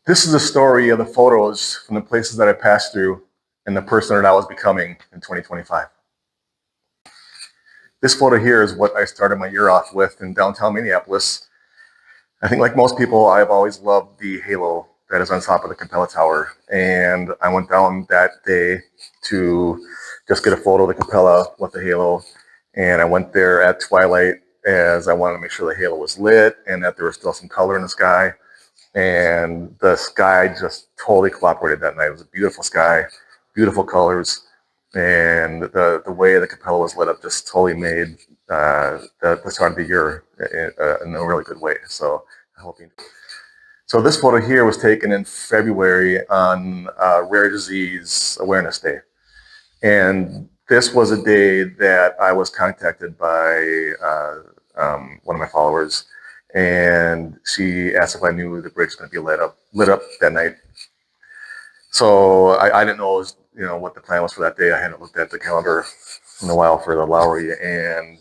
This is a story of the photos from the places that I passed through and the person that I was becoming in 2025. This photo here is what I started my year off with in downtown Minneapolis. I think, like most people, I've always loved the halo that is on top of the Capella Tower. And I went down that day to just get a photo of the Capella with the halo. And I went there at twilight as I wanted to make sure the halo was lit and that there was still some color in the sky. And the sky just totally cooperated that night. It was a beautiful sky, beautiful colors, and the way the Capella was lit up just totally made the start of the year in a really good way. So I hope you. So this photo here was taken in February on Rare Disease Awareness Day, and this was a day that I was contacted by one of my followers, and she asked if I knew the bridge was going to be lit up that night. So I didn't know what the plan was for that day. I hadn't looked at the calendar in a while for the Lowry, and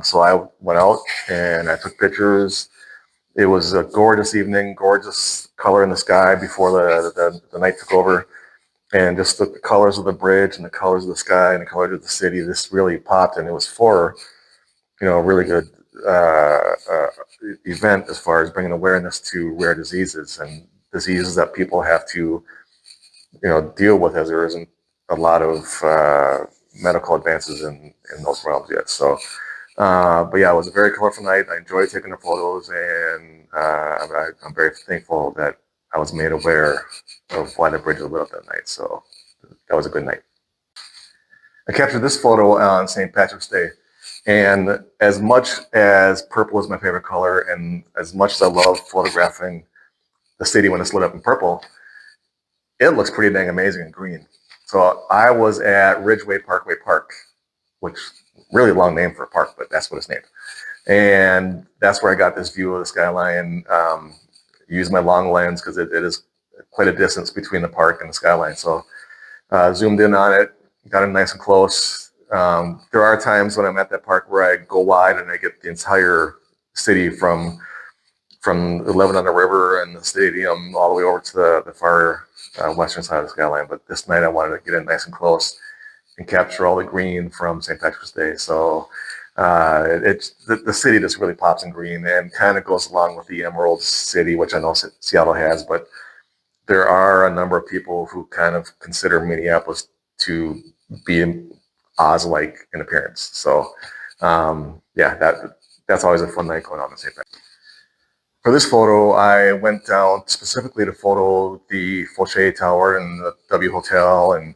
so I went out and I took pictures. It was a gorgeous evening, gorgeous color in the sky before the night took over, and just the colors of the bridge and the colors of the sky and the colors of the city. This really popped, and it was for a really good event as far as bringing awareness to rare diseases and diseases that people have to deal with, as there isn't a lot of medical advances in those realms yet. So but yeah, it was a very colorful night. I enjoyed taking the photos, and I'm very thankful that I was made aware of why the bridge was lit up that night. So that was a good night. I captured this photo on St. Patrick's Day. And as much as purple is my favorite color, and as much as I love photographing the city when it's lit up in purple, it looks pretty dang amazing in green. So I was at Ridgeway Parkway Park, which really long name for a park, but that's what it's named. And that's where I got this view of the skyline. Used my long lens because it is quite a distance between the park and the skyline. So zoomed in on it, got it nice and close. There are times when I'm at that park where I go wide and I get the entire city from the Lebanon River and the stadium all the way over to the far western side of the skyline. But this night I wanted to get in nice and close and capture all the green from St. Patrick's Day. So the city just really pops in green and kind of goes along with the Emerald City, which I know Seattle has. But there are a number of people who kind of consider Minneapolis to be Oz-like in appearance. So yeah, that's always a fun night going on in St. Patrick's. For this photo, I went down specifically to photo the Fauché Tower and the W Hotel and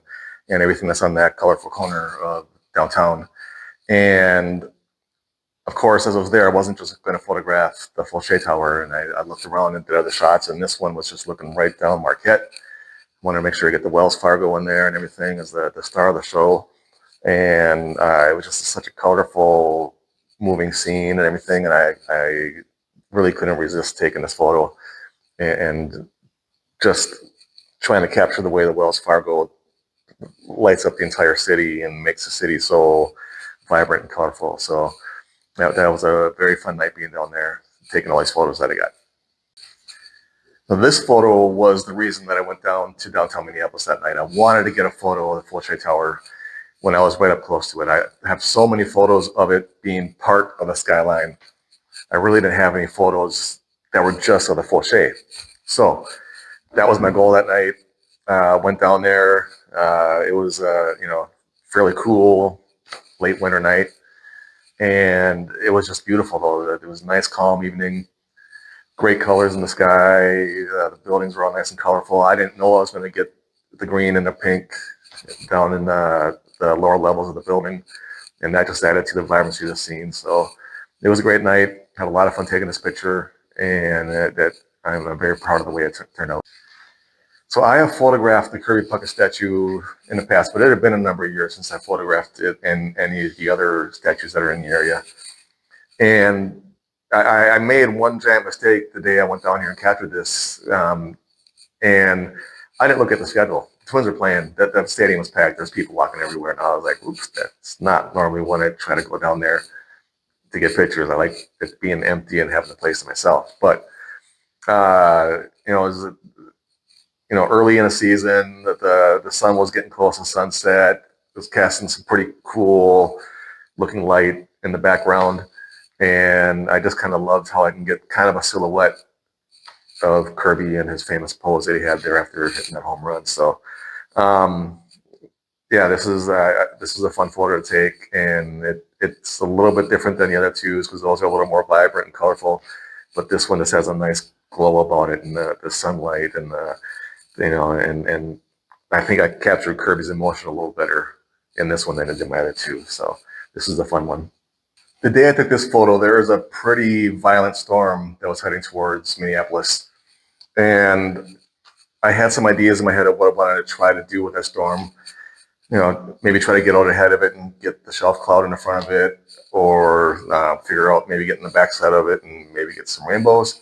everything that's on that colorful corner of downtown. And of course, as I was there, I wasn't just going to photograph the Fauché Tower, and I looked around and did other shots, and this one was just looking right down Marquette. Wanted to make sure I get the Wells Fargo in there and everything as the star of the show. And it was just such a colorful, moving scene and everything, and I really couldn't resist taking this photo and just trying to capture the way the Wells Fargo lights up the entire city and makes the city so vibrant and colorful. So that was a very fun night being down there, taking all these photos that I got. Now, this photo was the reason that I went down to downtown Minneapolis that night. I wanted to get a photo of the Fauché Tower when I was right up close to it. I have so many photos of it being part of the skyline. I really didn't have any photos that were just of the Fauché. So that was my goal that night. Went down there. It was fairly cool, late winter night, and it was just beautiful though. It was a nice, calm evening. Great colors in the sky. The buildings were all nice and colorful. I didn't know I was going to get the green and the pink down in the lower levels of the building, and that just added to the vibrancy of the scene. So it was a great night. Had a lot of fun taking this picture, and that I'm very proud of the way it turned out. So I have photographed the Kirby Puckett statue in the past, but it had been a number of years since I photographed it and any of the other statues that are in the area. And I made one giant mistake the day I went down here and captured this, and I didn't look at the schedule. The Twins were playing. That stadium was packed. There's people walking everywhere, and I was like, "Oops, that's not normally when I try to go down there to get pictures. I like it being empty and having the place to myself." But it was early in the season, that the sun was getting close to sunset. It was casting some pretty cool looking light in the background, and I just kind of loved how I can get kind of a silhouette of Kirby and his famous pose that he had there after hitting that home run. So, um, yeah, this is a fun photo to take, and it's a little bit different than the other twos because those are a little more vibrant and colorful, but this one just has a nice glow about it, and the sunlight, and and I think I captured Kirby's emotion a little better in this one than I did my other two. So this is a fun one. The day I took this photo, there was a pretty violent storm that was heading towards Minneapolis, and I had some ideas in my head of what I wanted to try to do with that storm. Maybe try to get out ahead of it and get the shelf cloud in the front of it, or figure out maybe get in the backside of it and maybe get some rainbows.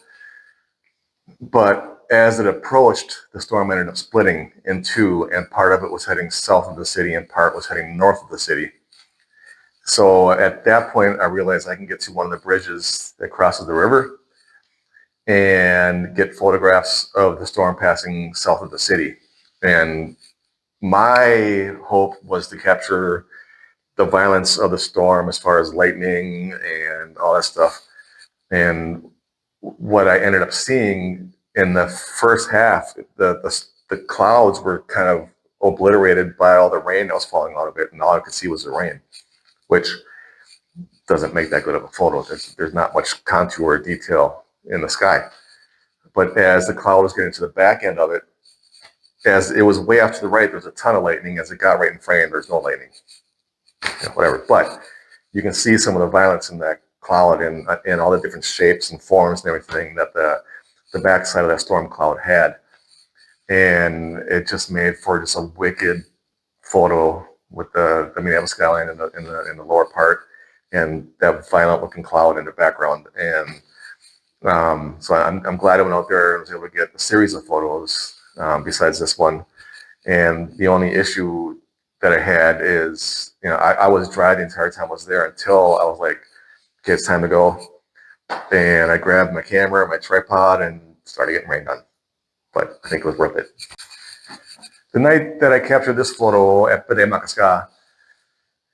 But as it approached, the storm ended up splitting in two, and part of it was heading south of the city and part was heading north of the city. So at that point, I realized I can get to one of the bridges that crosses the river and get photographs of the storm passing south of the city. And my hope was to capture the violence of the storm as far as lightning and all that stuff. And what I ended up seeing in the first half, the clouds were kind of obliterated by all the rain that was falling out of it, and all I could see was the rain, which doesn't make that good of a photo. There's not much contour or detail in the sky. But as the cloud was getting to the back end of it, as it was way off to the right, there was a ton of lightning. As it got right in frame, there's no lightning, whatever. But you can see some of the violence in that cloud and all the different shapes and forms and everything that the backside of that storm cloud had. And it just made for just a wicked photo with the Minneapolis skyline in the lower part, and that violent looking cloud in the background. And so I'm glad I went out there and was able to get a series of photos besides this one. And the only issue that I had is, I was dry the entire time I was there until I was like, okay, it's time to go. And I grabbed my camera, my tripod, and started getting rained on. But I think it was worth it. The night that I captured this photo at Pede Makaska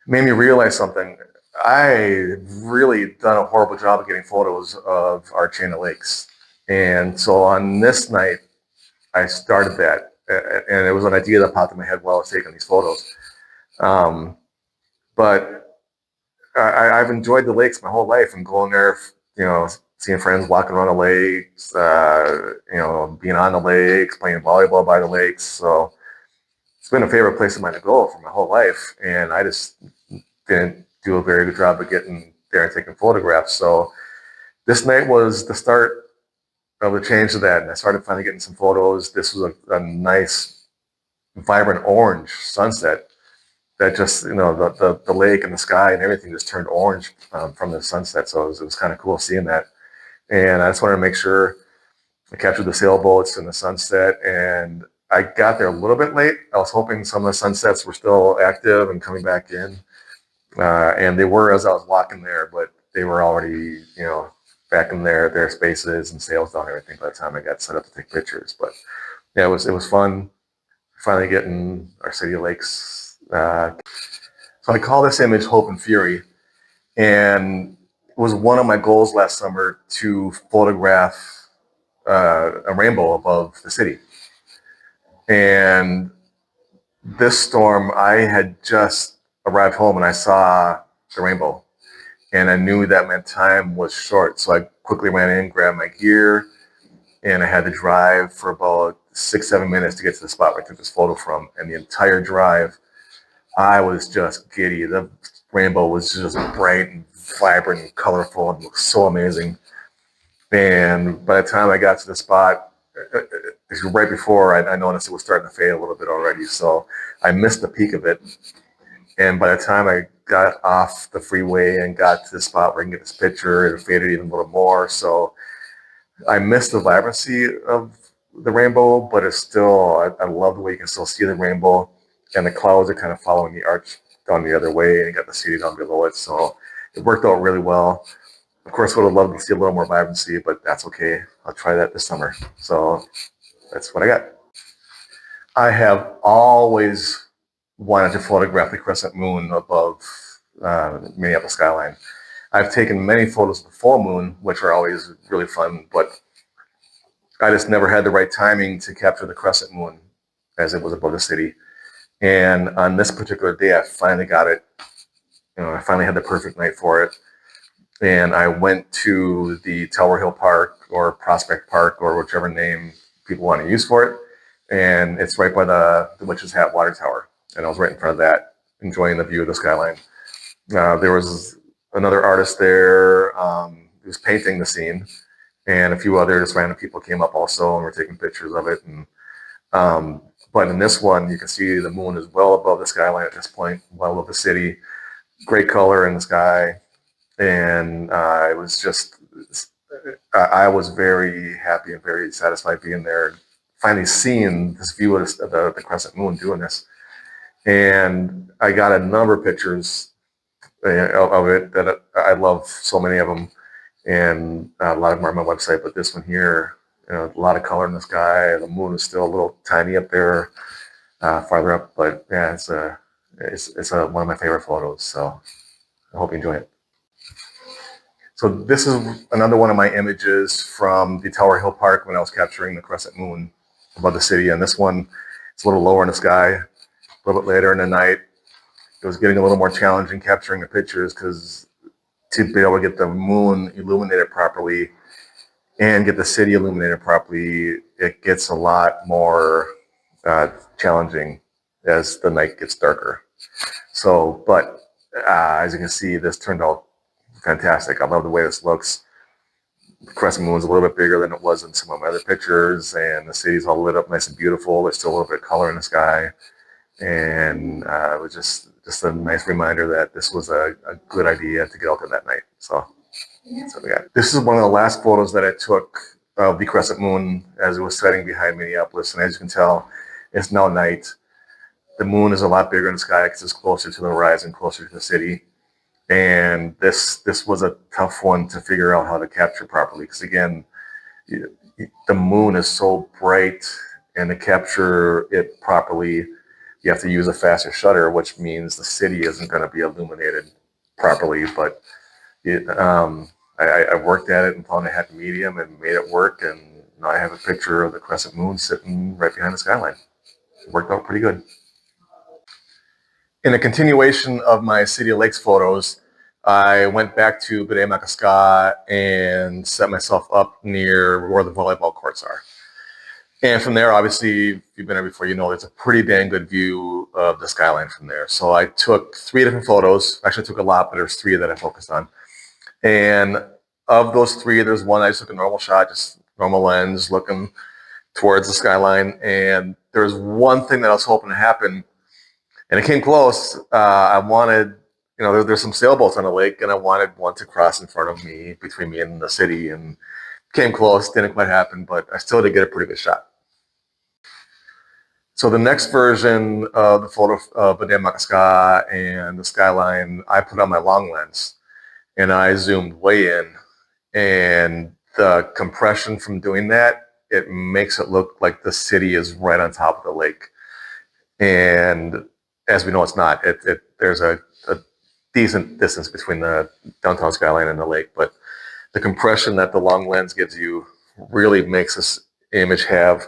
made me realize something. I really done a horrible job of getting photos of our chain of lakes. And so on this night, I started that. And it was an idea that popped in my head while I was taking these photos. But I've enjoyed the lakes my whole life, and going there, seeing friends walking around the lakes, being on the lakes, playing volleyball by the lakes. So it's been a favorite place of mine to go for my whole life. And I just didn't do a very good job of getting there and taking photographs. So this night was the start of the change to that. And I started finally getting some photos. This was a nice, vibrant orange sunset that just, the lake and the sky and everything just turned orange from the sunset. So it was kind of cool seeing that. And I just wanted to make sure I captured the sailboats and the sunset. And I got there a little bit late. I was hoping some of the sunsets were still active and coming back in. And they were as I was walking there, but they were already, back in their spaces and sails down and everything by the time I got set up to take pictures. But yeah, it was fun finally getting our city of lakes. So I call this image Hope and Fury. And it was one of my goals last summer to photograph a rainbow above the city. And this storm, I had just arrived home and I saw the rainbow. And I knew that my time was short. So I quickly ran in, grabbed my gear, and I had to drive for about 6-7 minutes to get to the spot where I took this photo from. And the entire drive, I was just giddy. The rainbow was just bright and vibrant and colorful and looked so amazing. And by the time I got to the spot, right before, I noticed it was starting to fade a little bit already. So I missed the peak of it. And by the time I got off the freeway and got to the spot where I can get this picture, it faded even a little more. So I missed the vibrancy of the rainbow, but it's still, I love the way you can still see the rainbow. And the clouds are kind of following the arch down the other way, and you got the city down below it. So it worked out really well. Of course, would have loved to see a little more vibrancy, but that's okay. I'll try that this summer. So that's what I got. I have always wanted to photograph the crescent moon above Minneapolis skyline. I've taken many photos of the full moon, which are always really fun, but I just never had the right timing to capture the crescent moon as it was above the city. And on this particular day, I finally got it. I finally had the perfect night for it. And I went to the Tower Hill Park or Prospect Park or whichever name people want to use for it. And it's right by the Witch's Hat Water Tower. And I was right in front of that, enjoying the view of the skyline. There was another artist there who was painting the scene, and a few other just random people came up also and were taking pictures of it. And but in this one, you can see the moon is well above the skyline at this point, well above the city. Great color in the sky, and it was just I was very happy and very satisfied being there, finally seeing this view of the crescent moon doing this. And I got a number of pictures of it that I love, so many of them, and a lot of them are on my website. But this one here, a lot of color in the sky. The moon is still a little tiny up there, farther up, but yeah, it's one of my favorite photos. So I hope you enjoy it. So this is another one of my images from the Tower Hill Park when I was capturing the crescent moon above the city. And this one, it's a little lower in the sky, a little bit later in the night. It was getting a little more challenging capturing the pictures because to be able to get the moon illuminated properly and get the city illuminated properly, it gets a lot more challenging as the night gets darker. So, but as you can see, this turned out fantastic. I love the way this looks. The crescent moon is a little bit bigger than it was in some of my other pictures, and the city's all lit up nice and beautiful. There's still a little bit of color in the sky, and it was just a nice reminder that this was a good idea to get out there that night. So we got. This is one of the last photos that I took of the crescent moon as it was setting behind Minneapolis, and as you can tell, it's now night. The moon is a lot bigger in the sky because it's closer to the horizon, closer to the city. And this was a tough one to figure out how to capture properly because, again, the moon is so bright, and to capture it properly, you have to use a faster shutter, which means the city isn't going to be illuminated properly. But I worked at it and found a happy medium and made it work. And now I have a picture of the crescent moon sitting right behind the skyline. It worked out pretty good. In a continuation of my City of Lakes photos, I went back to Minneapolis and set myself up near where the volleyball courts are. And from there, obviously, if you've been there before, you know there's a pretty dang good view of the skyline from there. So I took 3 different photos. Actually, I took a lot, but there's 3 that I focused on. And of those 3, there's one I just took a normal shot, just normal lens, looking towards the skyline. And there's one thing that I was hoping to happen, and it came close. I wanted, there's some sailboats on the lake, and I wanted one to cross in front of me, between me and the city, and came close. Didn't quite happen, but I still did get a pretty good shot. So the next version of the photo of Minneapolis and the skyline, I put on my long lens, and I zoomed way in, and the compression from doing that, it makes it look like the city is right on top of the lake. And as we know, it's not. There's a decent distance between the downtown skyline and the lake, but the compression that the long lens gives you really makes this image have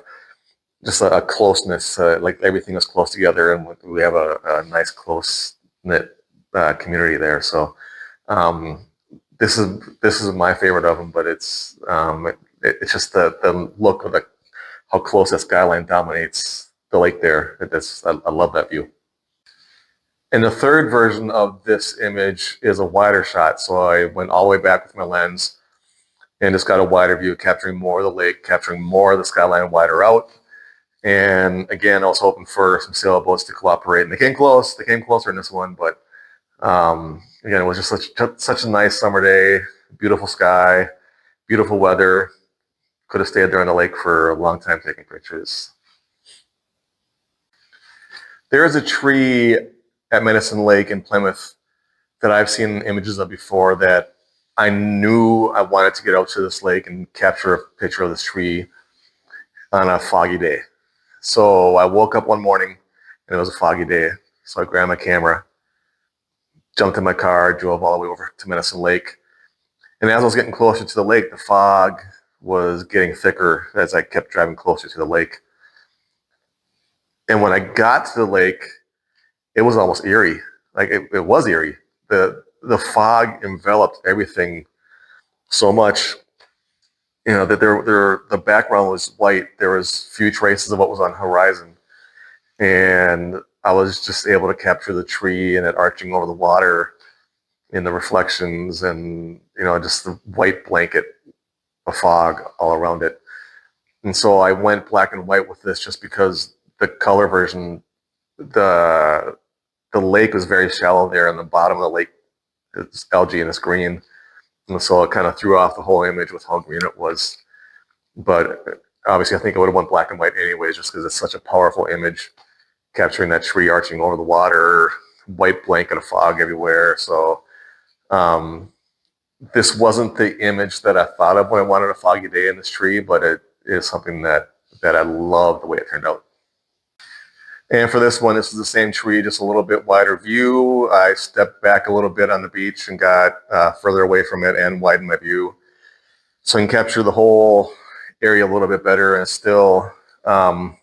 just a closeness, like everything is close together, and we have a nice close-knit community there. So this is my favorite of them, but it's just the look of how close the skyline dominates the lake there. I love that view. And the third version of this image is a wider shot. So I went all the way back with my lens and just got a wider view, capturing more of the lake, capturing more of the skyline wider out. And again, I was hoping for some sailboats to cooperate, and they came close. They came closer in this one, but again, it was just such a nice summer day, beautiful sky, beautiful weather. Could have stayed there on the lake for a long time taking pictures. There is a tree at Medicine Lake in Plymouth that I've seen images of before that I knew I wanted to get out to this lake and capture a picture of this tree on a foggy day. So I woke up one morning and it was a foggy day. So I grabbed my camera, jumped in my car, drove all the way over to Medicine Lake. And as I was getting closer to the lake, the fog was getting thicker as I kept driving closer to the lake. And when I got to the lake, it was almost eerie. Like it was eerie. The fog enveloped everything so much, that the background was white. There was few traces of what was on the horizon. And I was just able to capture the tree and it arching over the water in the reflections and, just the white blanket of fog all around it. And so I went black and white with this just because the color version, the lake was very shallow there, and the bottom of the lake is algae and it's green. And so it kind of threw off the whole image with how green it was. But obviously I think I would have went black and white anyways, just because it's such a powerful image, capturing that tree arching over the water, white blanket of fog everywhere. So this wasn't the image that I thought of when I wanted a foggy day in this tree, but it is something that I love the way it turned out. And for this one, this is the same tree, just a little bit wider view. I stepped back a little bit on the beach and got further away from it and widened my view, so I can capture the whole area a little bit better. And still, you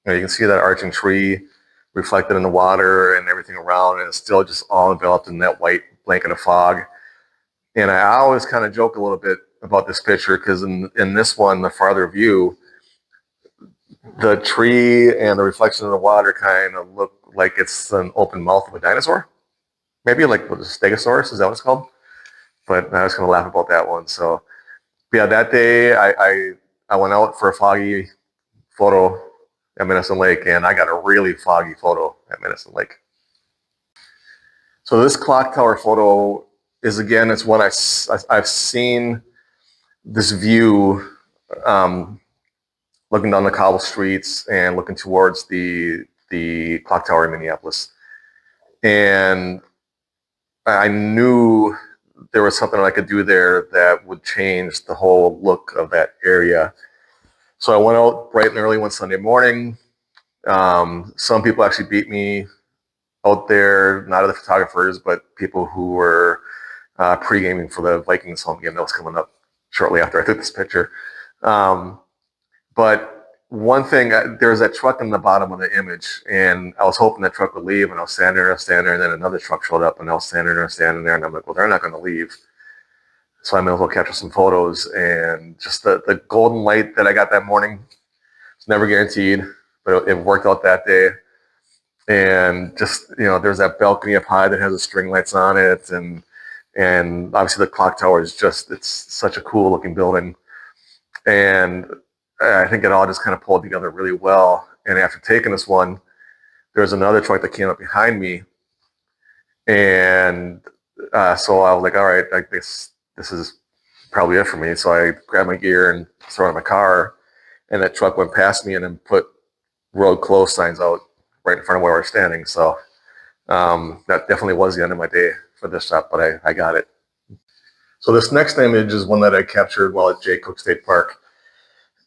can see that arching tree reflected in the water and everything around, and it's still just all enveloped in that white blanket of fog. And I always kind of joke a little bit about this picture because in this one, the farther view, the tree and the reflection of the water kind of look like it's an open mouth of a dinosaur. Maybe like what, a stegosaurus, is that what it's called? But I was going to laugh about that one. So yeah, that day I went out for a foggy photo at Medicine Lake, and I got a really foggy photo at Medicine Lake. So this clock tower photo is, again, it's one I've seen this view looking down the cobble streets and looking towards the clock tower in Minneapolis. And I knew there was something I could do there that would change the whole look of that area. So I went out bright and early one Sunday morning. Some people actually beat me out there, not of the photographers, but people who were pre-gaming for the Vikings home game that was coming up shortly after I took this picture. But one thing, there was that truck in the bottom of the image, and I was hoping that truck would leave, and I was standing there, and then another truck showed up, and I was standing there, and I'm like, well, they're not going to leave. So I may as well capture some photos. And just the golden light that I got that morning, it's never guaranteed, but it worked out that day. And just, there's that balcony up high that has the string lights on it, and obviously the clock tower is it's such a cool looking building. And I think it all just kind of pulled together really well. And after taking this one, there's another truck that came up behind me. And so I was like, all right, like this is probably it for me. So I grabbed my gear and threw it in my car, and that truck went past me and then put road closed signs out right in front of where we're standing. So that definitely was the end of my day for this shot, but I got it. So this next image is one that I captured while at Jay Cooke State Park.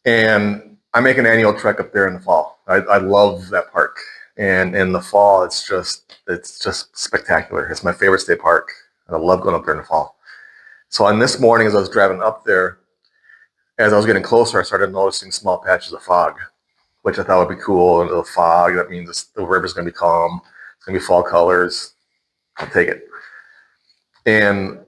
And I make an annual trek up there in the fall. I love that park. And in the fall, it's just spectacular. It's my favorite state park. And I love going up there in the fall. So on this morning, as I was driving up there, as I was getting closer, I started noticing small patches of fog, which I thought would be cool. And the fog, that means the river's going to be calm. It's going to be fall colors. I'll take it. And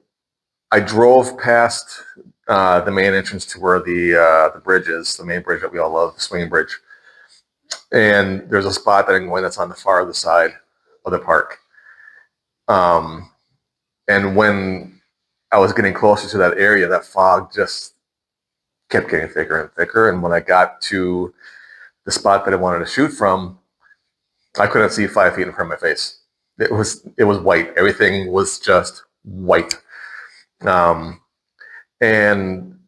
I drove past the main entrance to where the bridge is, the main bridge that we all love, the swinging bridge. And there's a spot that I can go in that's on the far other side of the park. And when I was getting closer to that area, that fog just kept getting thicker and thicker. And when I got to the spot that I wanted to shoot from, I couldn't see 5 feet in front of my face. It was white. Everything was just white. And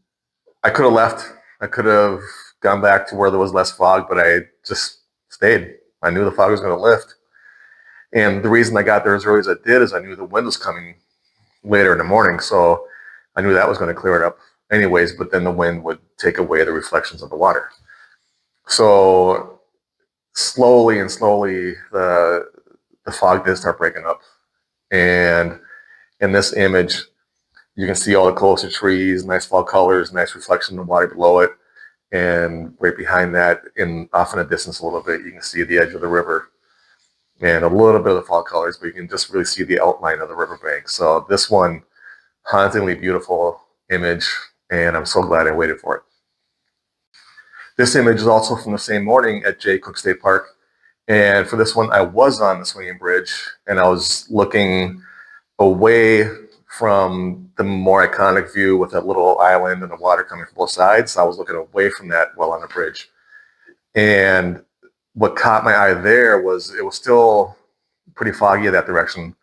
I could have left. I could have gone back to where there was less fog, but I just stayed. I knew the fog was going to lift. And the reason I got there as early as I did is I knew the wind was coming later in the morning. So I knew that was going to clear it up anyways, but then the wind would take away the reflections of the water. So slowly and slowly the fog did start breaking up. And in this image, you can see all the closer trees, nice fall colors, nice reflection of water below it. And right behind that, off in the distance a little bit, you can see the edge of the river and a little bit of the fall colors, but you can just really see the outline of the riverbank. So this one, hauntingly beautiful image, and I'm so glad I waited for it. This image is also from the same morning at Jay Cook State Park. And for this one, I was on the swinging bridge, and I was looking away from the more iconic view with that little island and the water coming from both sides. I was looking away from that while on the bridge. And what caught my eye there was it was still pretty foggy in that direction,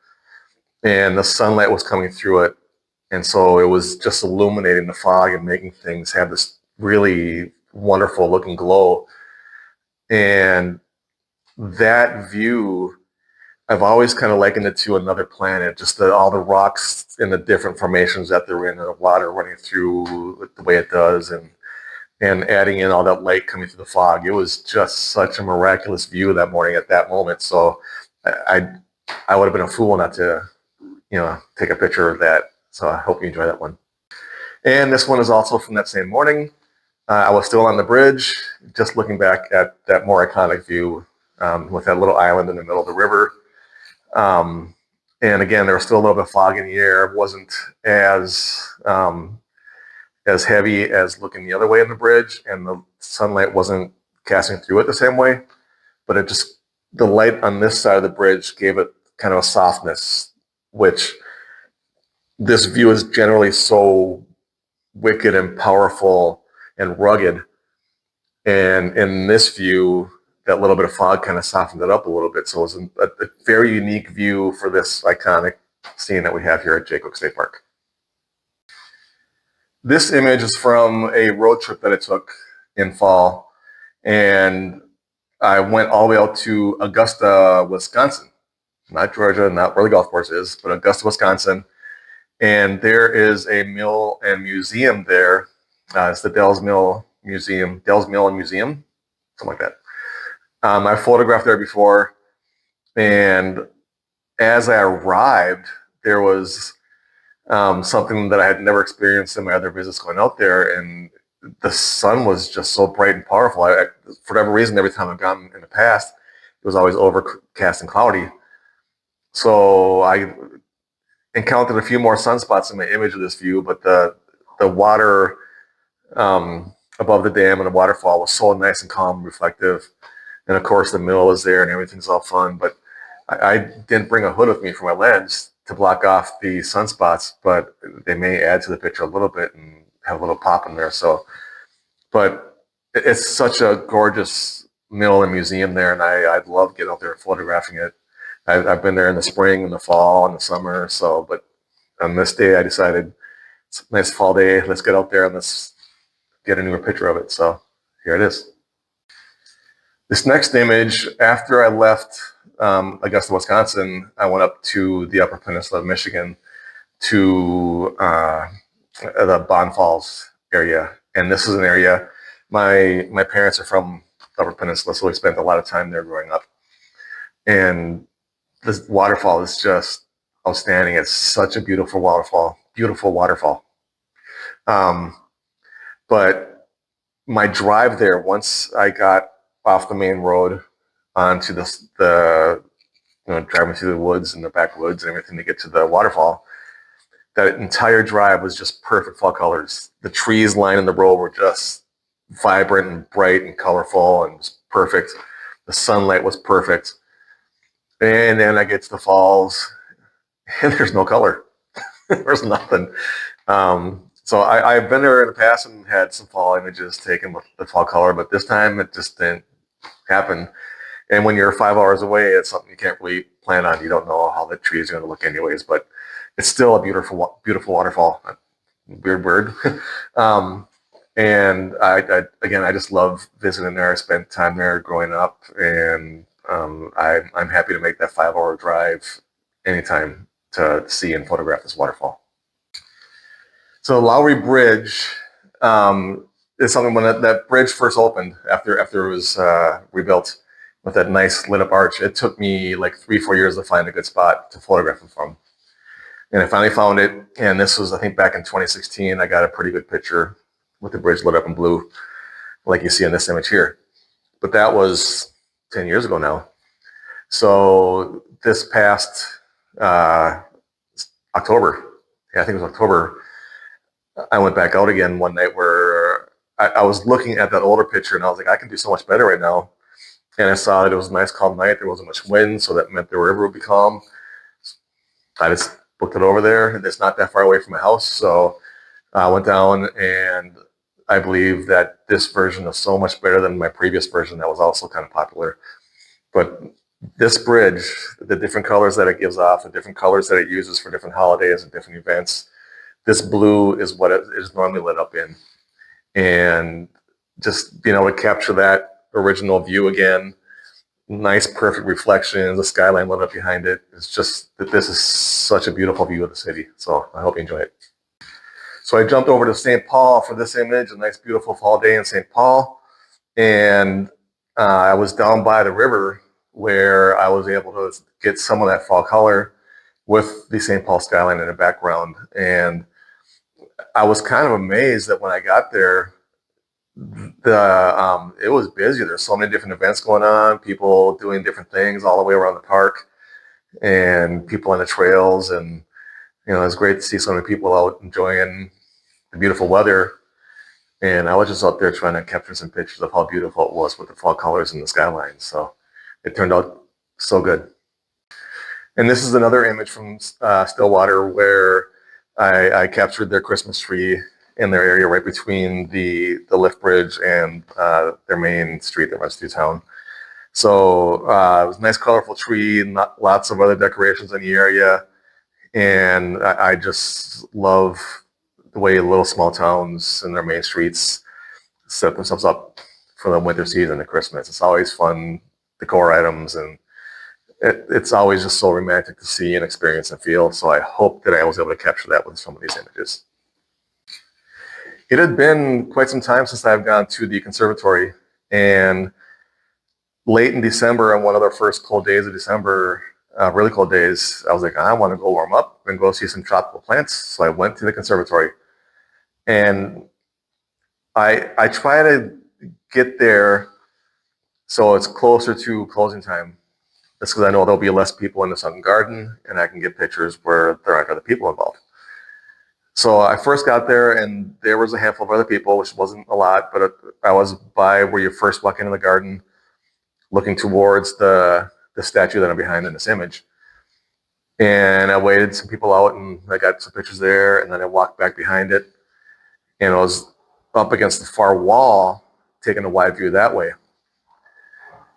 and the sunlight was coming through it. And so it was just illuminating the fog and making things have this really wonderful looking glow. And that view, I've always kind of likened it to another planet, just all the rocks in the different formations that they're in, and the water running through the way it does, and adding in all that light coming through the fog. It was just such a miraculous view that morning at that moment. So I would have been a fool not to, take a picture of that. So I hope you enjoy that one. And this one is also from that same morning. I was still on the bridge, just looking back at that more iconic view with that little island in the middle of the river. And again, there was still a little bit of fog in the air. It wasn't as heavy as looking the other way on the bridge, and the sunlight wasn't casting through it the same way. But the light on this side of the bridge gave it kind of a softness, which this view is generally so wicked and powerful and rugged. And in this view, that little bit of fog kind of softened it up a little bit. So it was a very unique view for this iconic scene that we have here at Jay Cook State Park. This image is from a road trip that I took in fall, and I went all the way out to Augusta, Wisconsin. Not Georgia, not where the golf course is, but Augusta, Wisconsin. And there is a mill and museum there. It's the Dells Mill and Museum, something like that. I photographed there before, and as I arrived, there was something that I had never experienced in my other visits going out there, and the sun was just so bright and powerful. For whatever reason, every time I've gone in the past, it was always overcast and cloudy. So I encountered a few more sunspots in my image of this view, but the water above the dam and the waterfall was so nice and calm and reflective. And of course, the mill is there and everything's all fun, but I didn't bring a hood with me for my lens to block off the sunspots, but they may add to the picture a little bit and have a little pop in there. So, but it's such a gorgeous mill and museum there, and I'd love to get out there photographing it. I've been there in the spring and the fall and the summer. So, but on this day, I decided it's a nice fall day. Let's get out there and let's get a newer picture of it. So here it is. This next image, after I left Augusta, Wisconsin, I went up to the Upper Peninsula of Michigan to the Bond Falls area. And this is an area, my parents are from the Upper Peninsula, so we spent a lot of time there growing up. And this waterfall is just outstanding. It's such a beautiful waterfall, But my drive there, once I got off the main road onto the driving through the woods and the backwoods and everything to get to the waterfall, that entire drive was just perfect fall colors. The trees lining the road were just vibrant and bright and colorful and just perfect. The sunlight was perfect. And then I get to the falls and there's no color. There's nothing. So I've been there in the past and had some fall images taken with the fall color, but this time it just didn't happen. And when you're 5 hours away, it's something you can't really plan on. You don't know how the trees are going to look anyways, but it's still a beautiful waterfall. Weird word. And I just love visiting there. I spent time there growing up, and I'm happy to make that 5 hour drive anytime to see and photograph this waterfall. So Lowry Bridge is something when that bridge first opened after it was rebuilt. with that nice lit up arch. It took me like 3-4 years to find a good spot to photograph it from. And I finally found it, and this was, I think, back in 2016. I got a pretty good picture with the bridge lit up in blue, like you see in this image here. But that was 10 years ago now. So this past October, I think it was October, I went back out again one night where I was looking at that older picture, and I was like, I can do so much better right now. And I saw that it was a nice calm night. There wasn't much wind, so that meant the river would be calm. I just booked it over there, and it's not that far away from my house. So I went down, and I believe that this version is so much better than my previous version that was also kind of popular. But this bridge, the different colors that it gives off, the different colors that it uses for different holidays and different events, this blue is what it is normally lit up in. And just being able to capture that original view again, nice, perfect reflections, the skyline lit up behind it. It's just that this is such a beautiful view of the city. So I hope you enjoy it. So I jumped over to St. Paul for this image, a nice, beautiful fall day in St. Paul. And I was down by the river where I was able to get some of that fall color with the St. Paul skyline in the background. And I was kind of amazed that when I got there, it was busy. There's so many different events going on, people doing different things all the way around the park, and people on the trails. And you know, it's great to see so many people out enjoying the beautiful weather. And I was just out there trying to capture some pictures of how beautiful it was with the fall colors in the skyline. So it turned out so good. And this is another image from Stillwater where I captured their Christmas tree in their area right between the lift bridge and their main street that runs through town. So it was a nice, colorful tree, lots of other decorations in the area. And I just love the way little small towns and their main streets set themselves up for the winter season and Christmas. It's always fun, decor items, and it's always just so romantic to see and experience and feel. So I hope that I was able to capture that with some of these images. It had been quite some time since I've gone to the conservatory, and late in December, on one of the first cold days of December, really cold days, I was like, I want to go warm up and go see some tropical plants. So I went to the conservatory, and I try to get there so it's closer to closing time. That's because I know there'll be less people in the sunken garden, and I can get pictures where there aren't other people involved. So I first got there, and there was a handful of other people, which wasn't a lot, but I was by where you first walk into the garden, looking towards the statue that I'm behind in this image. And I waited some people out, and I got some pictures there, and then I walked back behind it, and I was up against the far wall, taking a wide view that way.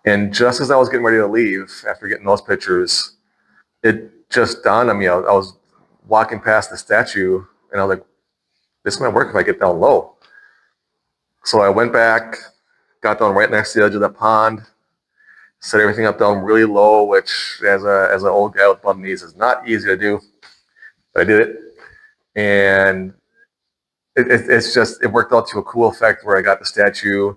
And just as I was getting ready to leave, after getting those pictures, it just dawned on me. I was walking past the statue, and I was like, this might work if I get down low. So I went back, got down right next to the edge of the pond, set everything up down really low, which as an old guy with bum knees is not easy to do. But I did it. And it worked out to a cool effect where I got the statue.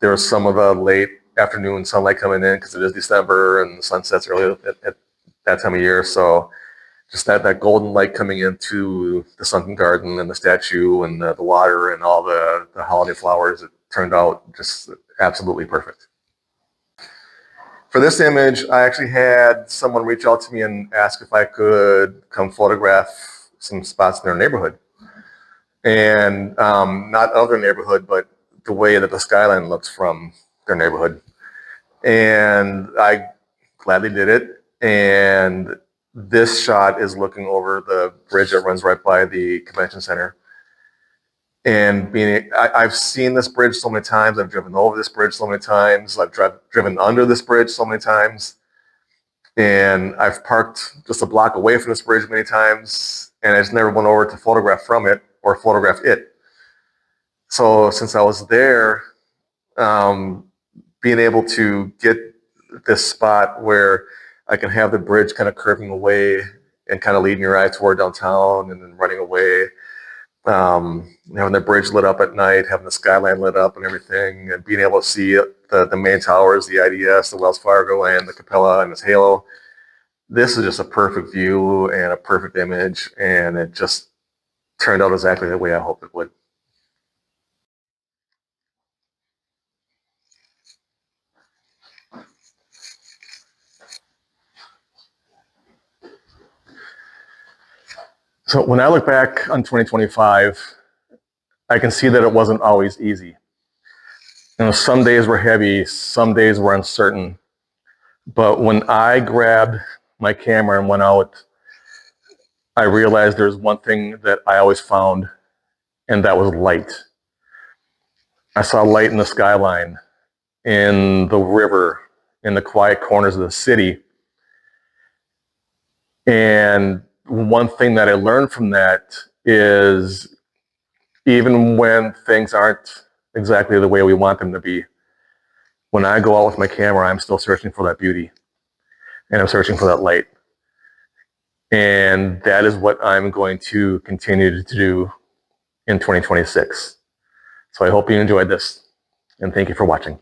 There was some of the late afternoon sunlight coming in because it is December and the sun sets early at that time of year. So just that golden light coming into the sunken garden and the statue and the water and all the holiday flowers, it turned out just absolutely perfect. For this image, I actually had someone reach out to me and ask if I could come photograph some spots in their neighborhood. And not of their neighborhood, but the way that the skyline looks from their neighborhood. And I gladly did it. And this shot is looking over the bridge that runs right by the convention center. And I've seen this bridge so many times. I've driven over this bridge so many times. I've driven under this bridge so many times. And I've parked just a block away from this bridge many times. And I just never went over to photograph from it or photograph it. So since I was there, being able to get this spot where I can have the bridge kind of curving away and kind of leading your eye toward downtown and then running away, Having the bridge lit up at night, having the skyline lit up and everything, and being able to see the main towers, the IDS, the Wells Fargo, and the Capella and this halo. This is just a perfect view and a perfect image, and it just turned out exactly the way I hoped it would. So when I look back on 2025, I can see that it wasn't always easy. Some days were heavy, some days were uncertain. But when I grabbed my camera and went out, I realized there's one thing that I always found, and that was light. I saw light in the skyline, in the river, in the quiet corners of the city. And one thing that I learned from that is even when things aren't exactly the way we want them to be, when I go out with my camera, I'm still searching for that beauty, and I'm searching for that light. And that is what I'm going to continue to do in 2026. So I hope you enjoyed this, and thank you for watching.